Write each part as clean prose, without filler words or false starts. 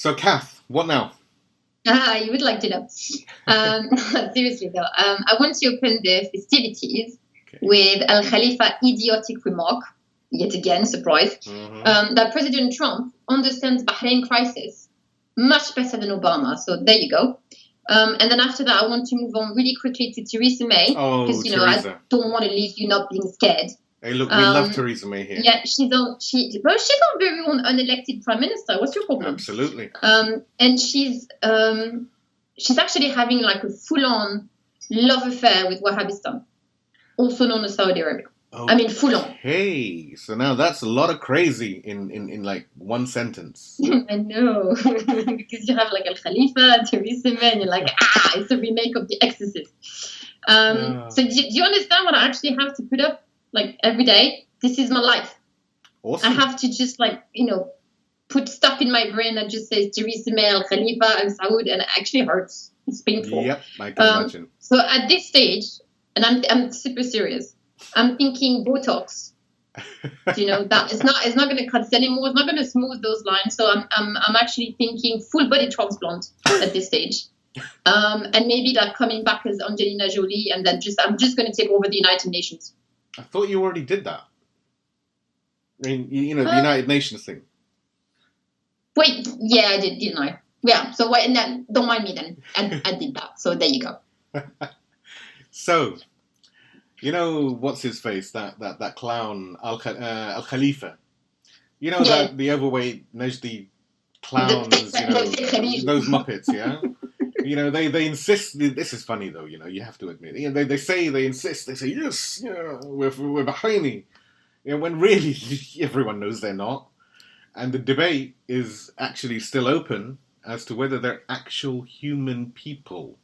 So, Kath, what now? You would like to know. Seriously, though, I want to open the festivities with Al Khalifa idiotic remark, yet again, surprise, that President Trump understands Bahrain crisis much better than Obama. So there you go. And then after that, I want to move on really quickly to Theresa May. Because, I don't want to leave you not being scared. Hey, look, we love Theresa May here. Yeah, she's our very own unelected prime minister. What's your problem? Absolutely. And she's actually having like a full-on love affair with Wahhabistan, also known as Saudi Arabia. Oh, I mean, full-on. Hey, so now that's a lot of crazy in like one sentence. I know, because you have like Al Khalifa, Theresa May, and you're like, it's a remake of The Exorcist. So do you understand what I actually have to put up like every day? This is my life. Awesome. I have to just put stuff in my brain that just says Theresa May, Al Khalifa, and Saud, and it actually hurts. It's painful. Yep, I can imagine. So at this stage, and I'm super serious, I'm thinking Botox. That it's not going to cut anymore. It's not going to smooth those lines. So I'm actually thinking full body transplant at this stage, and maybe like coming back as Angelina Jolie, and then I'm just going to take over the United Nations. I thought you already did that. I mean, the United Nations thing. Wait, yeah, I did, didn't I? Yeah. So don't mind me then. I did that. So there you go. So, what's his face? That clown Al Khalifa. That the overweight Najdi clowns. Those Muppets. Yeah. They insist. This is funny though. You have to admit. They insist. They say yes. We're Bahraini. When really everyone knows they're not. And the debate is actually still open as to whether they're actual human people.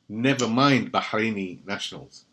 Never mind Bahraini nationals.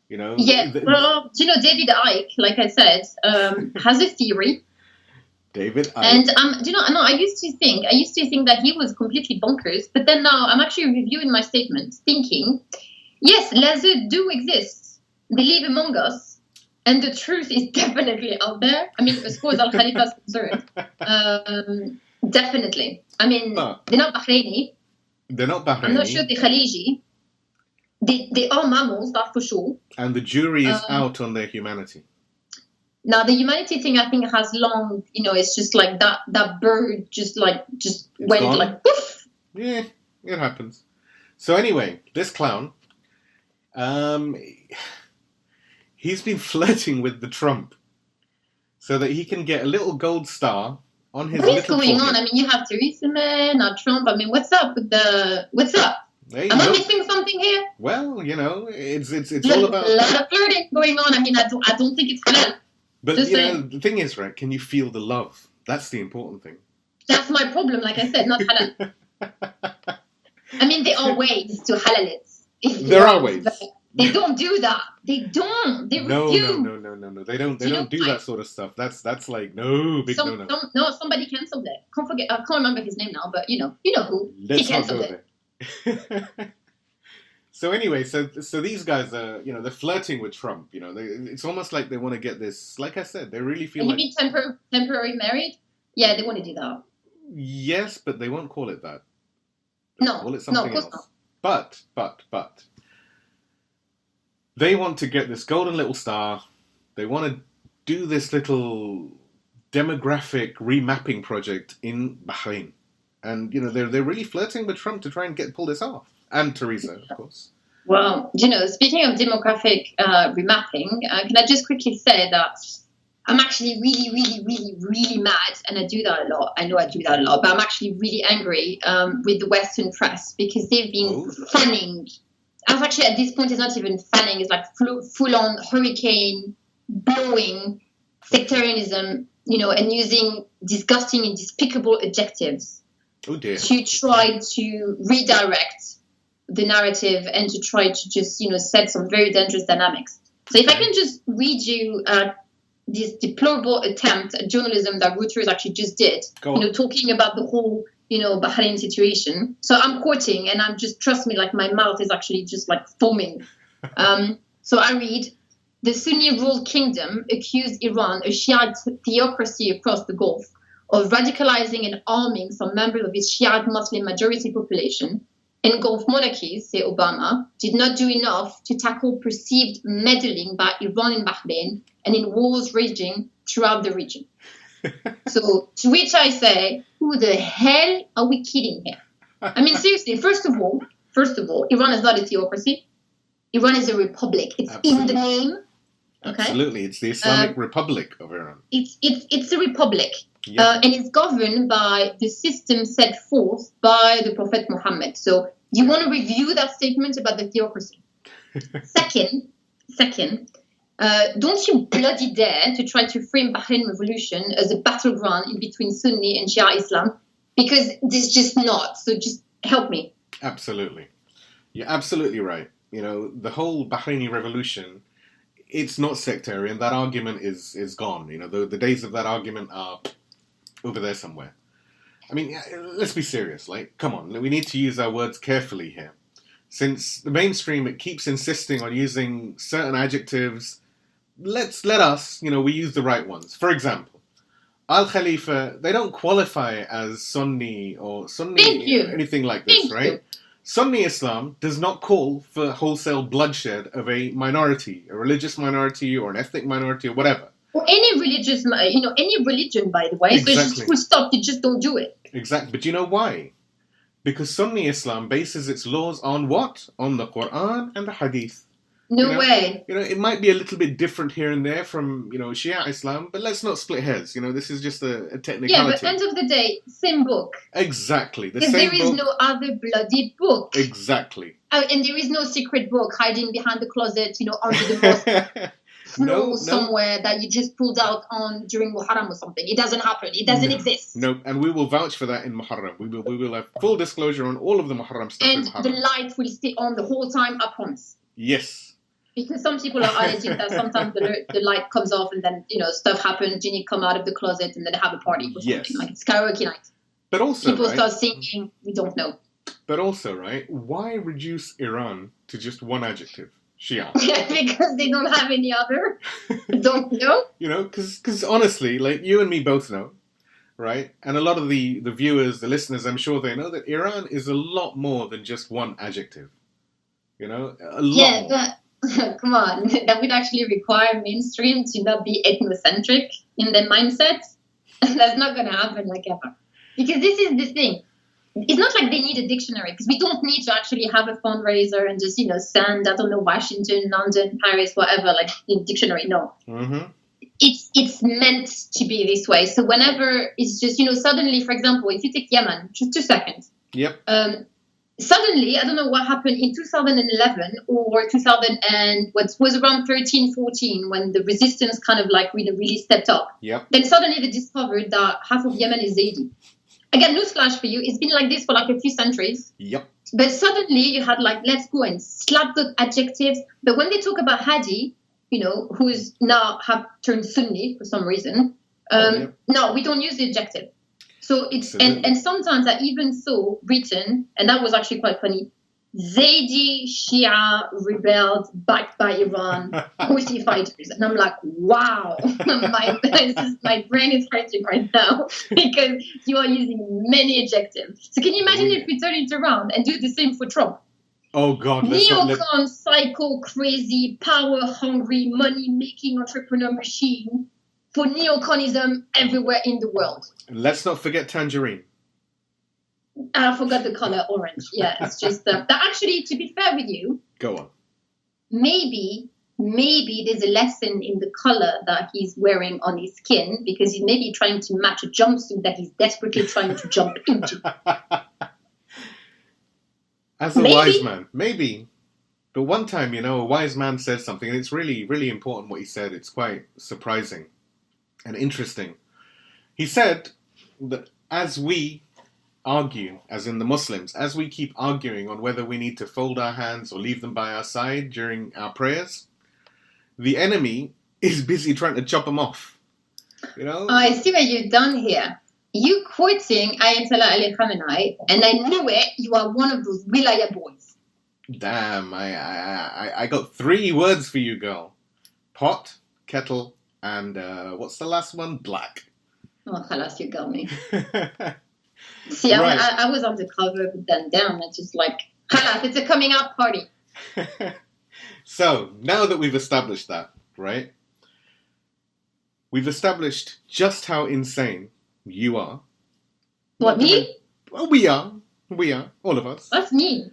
Yeah. Well, David Icke, like I said, has a theory. David Icke. And I used to think that he was completely bonkers, but then now I'm actually reviewing my statements, thinking, yes, Lazards do exist. They live among us. And the truth is definitely out there. I mean, as far as Al Khalifa is concerned, definitely. I mean, they're not Bahraini. I'm not sure they're Khaliji. They are mammals, that's for sure. And the jury is out on their humanity. Now, the humanity thing, I think, has long, it's just like that bird just went gone? Like, poof. Yeah, it happens. So anyway, this clown, he's been flirting with the Trump so that he can get a little gold star on his little What is going on? I mean, you have Theresa May, now Trump. I mean, what's up? What's up? Am I missing something here? Well, it's all about... a lot of flirting going on. I mean, I don't think it's halal. But, the thing is, right, can you feel the love? That's the important thing. That's my problem, like I said, not halal. I mean, there are ways to halal it. There are ways. They don't do that. They don't. They refuse. No. They don't do that sort of stuff. That's like no. No, somebody cancelled it. I can't remember his name now, but you know who. Let's he cancelled it. So anyway, so these guys are, they're flirting with Trump. It's almost like they want to get this. Like I said, they really feel. And you mean temporary married? Yeah, they want to do that. Yes, but they won't call it that. They'll call it something of course else. Not. But. They want to get this golden little star. They want to do this little demographic remapping project in Bahrain. And, they're really flirting with Trump to try and pull this off. And Theresa, of course. Well, speaking of demographic remapping, can I just quickly say that I'm actually really, really, really, really mad, and I do that a lot. I know I do that a lot, but I'm actually really angry with the Western press because they've been fanning... Actually, at this point, it's not even fanning. It's like full-on hurricane blowing sectarianism, and using disgusting and despicable adjectives to try to redirect the narrative and to try to just, set some very dangerous dynamics. So if I can just read you this deplorable attempt at journalism that Reuters actually just did, talking about the whole... Bahrain situation. So I'm quoting, and I'm just, trust me, like my mouth is actually just like foaming. So I read, the Sunni-ruled kingdom accused Iran, a Shia theocracy across the Gulf, of radicalizing and arming some members of its Shiite Muslim majority population, and Gulf monarchies, say Obama, did not do enough to tackle perceived meddling by Iran and Bahrain and in wars raging throughout the region. So, to which I say, who the hell are we kidding here? I mean, seriously, first of all, Iran is not a theocracy. Iran is a republic. It's Absolutely. in the name. Okay? Absolutely. It's the Islamic Republic of Iran. It's a republic. Yeah. And it's governed by the system set forth by the Prophet Muhammad. So you want to review that statement about the theocracy. Second, don't you bloody dare to try to frame Bahrain revolution as a battleground in between Sunni and Shia Islam, because there's just not. So just help me. Absolutely. You're absolutely right. You know, the whole Bahraini revolution, it's not sectarian. That argument is gone. You know, the days of that argument are over there somewhere. I mean, let's be serious. Like, come on. We need to use our words carefully here. Since the mainstream, it keeps insisting on using certain adjectives, let us, we use the right ones. For example, Al Khalifa, they don't qualify as Sunni or anything like this, right? Sunni Islam does not call for wholesale bloodshed of a minority, a religious minority or an ethnic minority or whatever. Or any religious, any religion, by the way. Exactly. So it's just full stop. You just don't do it. Exactly. But you know why? Because Sunni Islam bases its laws on what? On the Quran and the Hadith. No way. It might be a little bit different here and there from, Shia Islam, but let's not split hairs. This is just a technicality. Yeah, but end of the day, same book. Exactly. Because there is no other bloody book. Exactly. And there is no secret book hiding behind the closet, under the mosque. No, somewhere that you just pulled out on during Muharram or something. It doesn't happen. It doesn't exist. No, and we will vouch for that in Muharram. We will have full disclosure on all of the Muharram stuff in Muharram. And the light will stay on the whole time, I promise. Yes. Because some people are alleging that sometimes the light comes off and then, stuff happens, Ginny come out of the closet and then they have a party or something. Like it's karaoke night. But also, people start singing, we don't know. But also, right, why reduce Iran to just one adjective? Shia. Because they don't have any other. Don't know. Because honestly, like you and me both know, right? And a lot of the viewers, the listeners, I'm sure they know that Iran is a lot more than just one adjective. A lot more. But come on. That would actually require mainstream to not be ethnocentric in their mindset. That's not going to happen like ever. Because this is the thing. It's not like they need a dictionary, because we don't need to actually have a fundraiser and just, send, I don't know, Washington, London, Paris, whatever, like in dictionary. No. Mm-hmm. It's meant to be this way. So whenever it's just, suddenly, for example, if you take Yemen, just 2 seconds. Yep. Suddenly, I don't know what happened in 2011 or 2000 and what was around 13, 14, when the resistance kind of like really stepped up. Yep. Then suddenly they discovered that half of Yemen is Zaidi. Again, newsflash for you, it's been like this for like a few centuries. Yep. But suddenly you had like, let's go and slap the adjectives. But when they talk about Hadi, who's now have turned Sunni for some reason, no, we don't use the adjective. So it's, and sometimes I even saw written, and that was actually quite funny, Zaidi Shia rebelled backed by Iran, Houthi fighters. And I'm like, wow, my brain is hurting right now because you are using many adjectives. So can you imagine if we turn it around and do the same for Trump? Oh, God. Neocon, psycho, crazy, power-hungry, money-making entrepreneur machine for neoconism everywhere in the world. Let's not forget Tangerine. I forgot the color orange. Yeah, it's just that actually, to be fair with you, go on. Maybe there's a lesson in the color that he's wearing on his skin, because he's maybe trying to match a jumpsuit that he's desperately trying to jump into. As a wise man, maybe. But one time, a wise man said something, and it's really, really important what he said. It's quite surprising and interesting. He said that as we argue, as in the Muslims, as we keep arguing on whether we need to fold our hands or leave them by our side during our prayers, the enemy is busy trying to chop them off. I see what you've done here. You quoting Ayatollah Ali Khamenei, and I knew it. You are one of those wilaya boys. Damn, I got 3 words for you, girl. Pot, kettle, and what's the last one? Black. Oh, halas, you got me. See, Right. I was on the cover, but then down, it's just like, halas, it's a coming out party. So, now that we've established that, right? We've established just how insane you are. What, me? Well, we are. We are. All of us. That's me.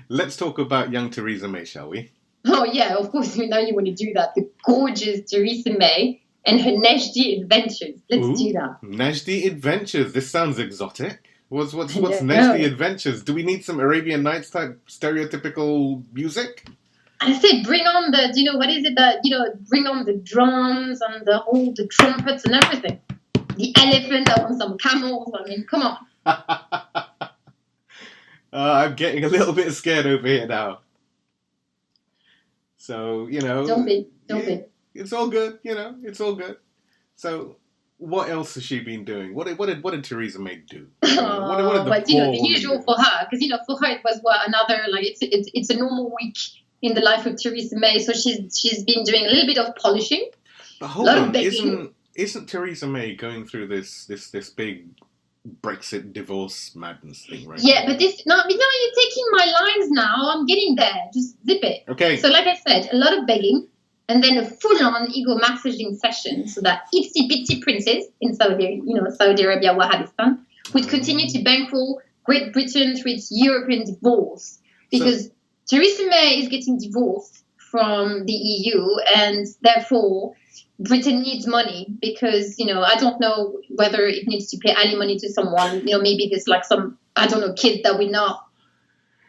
Let's talk about young Theresa May, shall we? Oh, yeah, of course, we know you want to do that. The gorgeous Theresa May and her Najdi adventures. Let's do that. Najdi adventures. This sounds exotic. What's Yeah. Najdi adventures? Do we need some Arabian Nights type stereotypical music? I said, bring on the, what is it that, bring on the drums and the trumpets and everything. The elephant, I want some camels. I mean, come on. I'm getting a little bit scared over here now. So, Don't be. It's all good, it's all good. So, what else has she been doing? What did Theresa May do? The usual for her, because for her it was another it's a normal week in the life of Theresa May. So she's been doing a little bit of polishing. But hold on, isn't Theresa May going through this big Brexit divorce madness thing, right? Yeah, but you're taking my lines now. I'm getting there. Just zip it. Okay. So like I said, a lot of begging, and then a full-on ego massaging session, so that itsy-bitsy princes in Saudi Arabia, Wahhabistan, would continue to bankroll Great Britain through its European divorce, because Theresa May is getting divorced from the EU, and therefore Britain needs money because, I don't know whether it needs to pay alimony to someone. Maybe there's like some, I don't know, kids that we know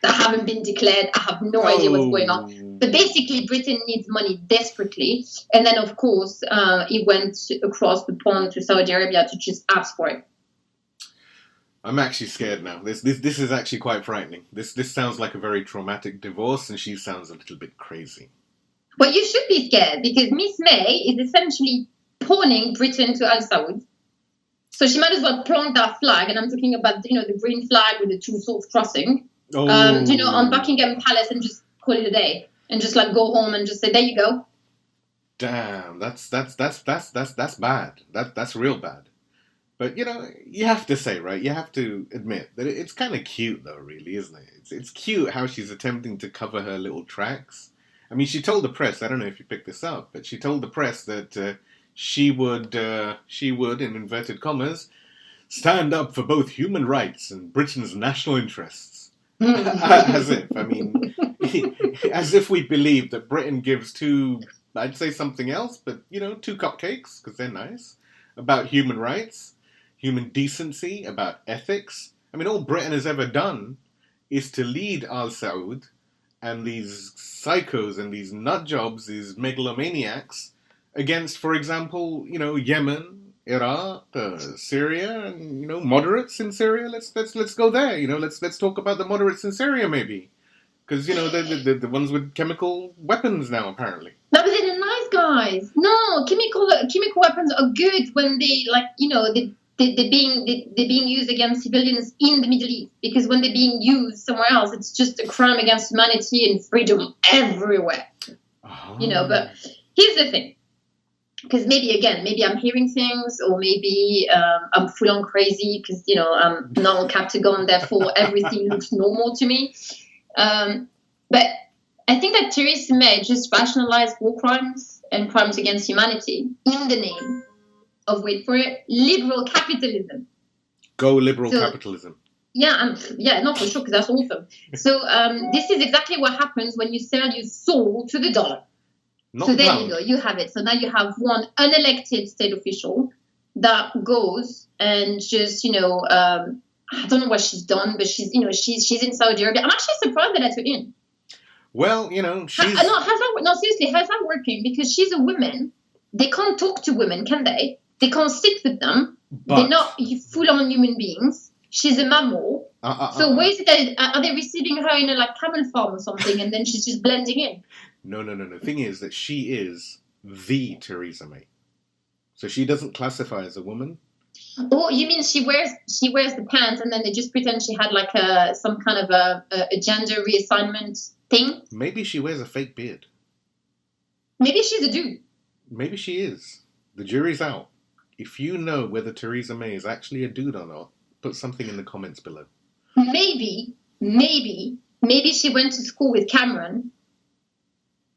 that haven't been declared. I have no idea what's going on. But basically, Britain needs money desperately. And then, of course, it went across the pond to Saudi Arabia to just ask for it. I'm actually scared now. This is actually quite frightening. This sounds like a very traumatic divorce, and she sounds a little bit crazy. Well, you should be scared because Miss May is essentially pawning Britain to Al Saud. So she might as well plant that flag, and I'm talking about the green flag with the two swords crossing. On Buckingham Palace, and just call it a day, and just like go home and just say, there you go. Damn, that's bad. That's real bad. But you have to say, right? You have to admit that it's kind of cute, though, really, isn't it? It's cute how she's attempting to cover her little tracks. I mean, she told the press, I don't know if you picked this up, but she told the press that she would, in inverted commas, stand up for both human rights and Britain's national interests. As if we believe that Britain gives I'd say something else, but, 2 cupcakes, because they're nice, about human rights, human decency, about ethics. I mean, all Britain has ever done is to lead Al Saud and these psychos and these nut jobs, these megalomaniacs, against, for example, Yemen, Iraq, Syria, and moderates in Syria. Let's go there. Let's talk about the moderates in Syria, maybe, because the ones with chemical weapons now, apparently. No, but they're nice guys. No, chemical weapons are good when they they're being used against civilians in the Middle East, because when they're being used somewhere else, it's just a crime against humanity and freedom everywhere. Oh. But here's the thing, because maybe I'm hearing things, or maybe I'm full on crazy because I'm non-Captagon, therefore everything looks normal to me. But I think that Theresa May just rationalized war crimes and crimes against humanity in the name of, wait for it, liberal capitalism. Go liberal capitalism. Yeah, no, for sure, because that's awesome. So this is exactly what happens when you sell your soul to the dollar. So there you go, you have it. So now you have one unelected state official that goes and just, I don't know what she's done, but she's in Saudi Arabia. I'm actually surprised they let her in. Well, she's... Seriously, how's that working? Because she's a woman. They can't talk to women, can they? They can't sit with them. But... They're not full-on human beings. She's a mammal. So where is it? Are they receiving her in a camel farm or something, and then she's just blending in? No. The thing is that she is the Theresa May. So she doesn't classify as a woman. Oh, you mean she wears the pants, and then they just pretend she had some kind of a gender reassignment thing? Maybe she wears a fake beard. Maybe she's a dude. Maybe she is. The jury's out. If you know whether Theresa May is actually a dude or not, put something in the comments below. Maybe she went to school with Cameron.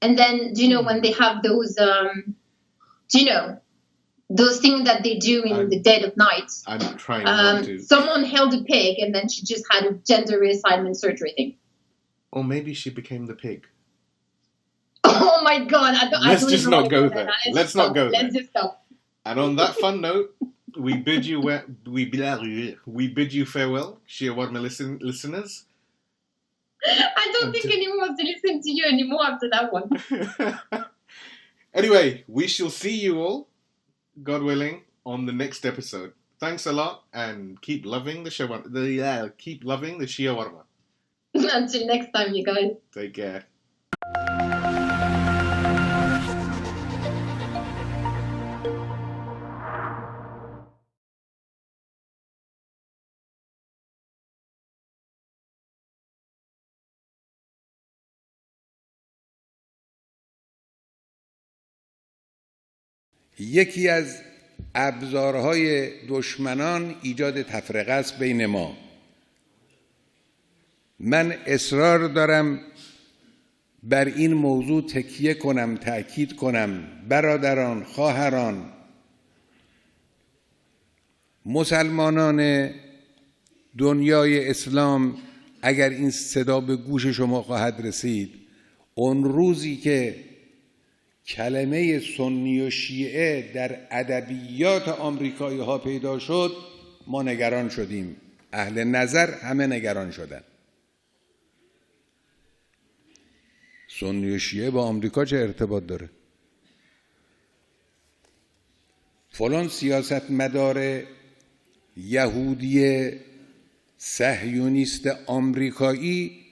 And then, do you know when they have those, those things that they do in the dead of night? I'm trying not to. Someone held a pig and then she just had a gender reassignment surgery thing. Or maybe she became the pig. Oh my God. Let's just not go there. Let's not go there. Let's just stop. And on that fun note, we bid you farewell, Shiawarma listeners. I don't think anyone wants to listen to you anymore after that one. Anyway, we shall see you all, God willing, on the next episode. Thanks a lot, and keep loving the Shiawarma. Keep loving the Shiawarma. Until next time, you guys. Take care. یکی از ابزارهای دشمنان ایجاد تفرقه است بین ما. من اصرار دارم بر این موضوع تکیه کنم، تأکید کنم. برادران، خواهران، مسلمانان دنیای اسلام، اگر این صدا به گوش شما خواهد رسید، اون روزی که کلمه سنی و شیعه در ادبیات آمریکایی ها پیدا شد، ما نگران شدیم. اهل نظر همه نگران شدن. سنی و شیعه با آمریکا چه ارتباط داره؟ فلان سیاستمدار یهودی صهیونیست آمریکایی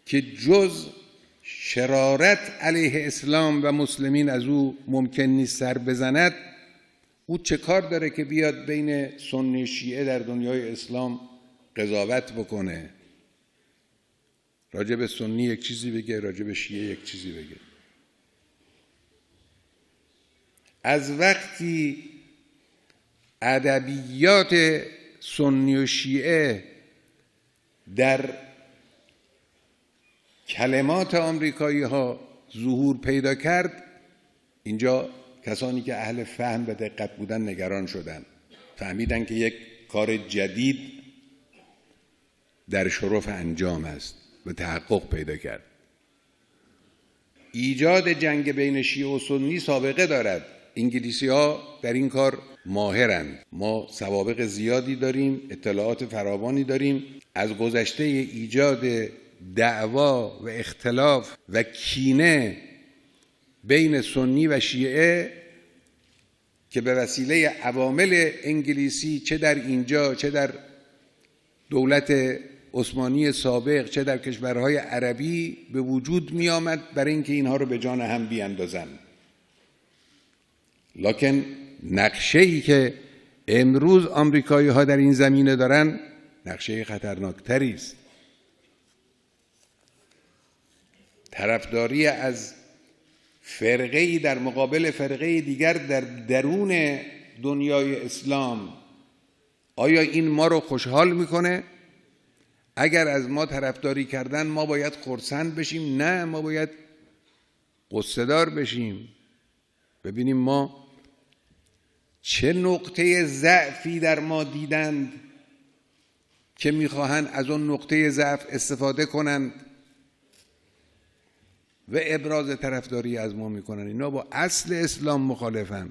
که جز شرارت علیه اسلام و مسلمین از او ممکن نیست سر بزند، او چه کار داره که بیاد بین سنی شیعه در دنیای اسلام قضاوت بکنه؟ راجع به سنی یک چیزی بگه، راجع به شیعه یک چیزی بگه. از وقتی ادبیات سنی و شیعه در کلمات آمریکایی ها ظهور پیدا کرد، اینجا کسانی که اهل فهم و دقت بودن نگران شدند. فهمیدن که یک کار جدید در شرف انجام است و تحقق پیدا کرد. ایجاد جنگ بین شیعه و سنی سابقه دارد. انگلیسی ها در این کار ماهرند. ما سوابق زیادی داریم، اطلاعات فراوانی داریم از گذشته ایجاد دعوا و اختلاف و کینه بین سنی و شیعه که به وسیله عوامل انگلیسی چه در اینجا، چه در دولت عثمانی سابق، چه در کشورهای عربی به وجود می آمد برای اینکه اینها رو به جان هم بیاندازند. لکن نقشه‌ای که امروز آمریکایی ها در این زمینه دارن نقشه خطرناکتری است. طرفداری از فرقه‌ای در مقابل فرقه دیگر در درون دنیای اسلام، آیا این ما رو خوشحال میکنه؟ اگر از ما طرفداری کردن ما باید خرسند بشیم؟ نه، ما باید غصه‌دار بشیم. ببینیم ما چه نقطه ضعفی در ما دیدند که میخواهند از اون نقطه ضعف استفاده کنند و ابراز طرفداری از ما میکنن. اینا با اصل اسلام مخالفن.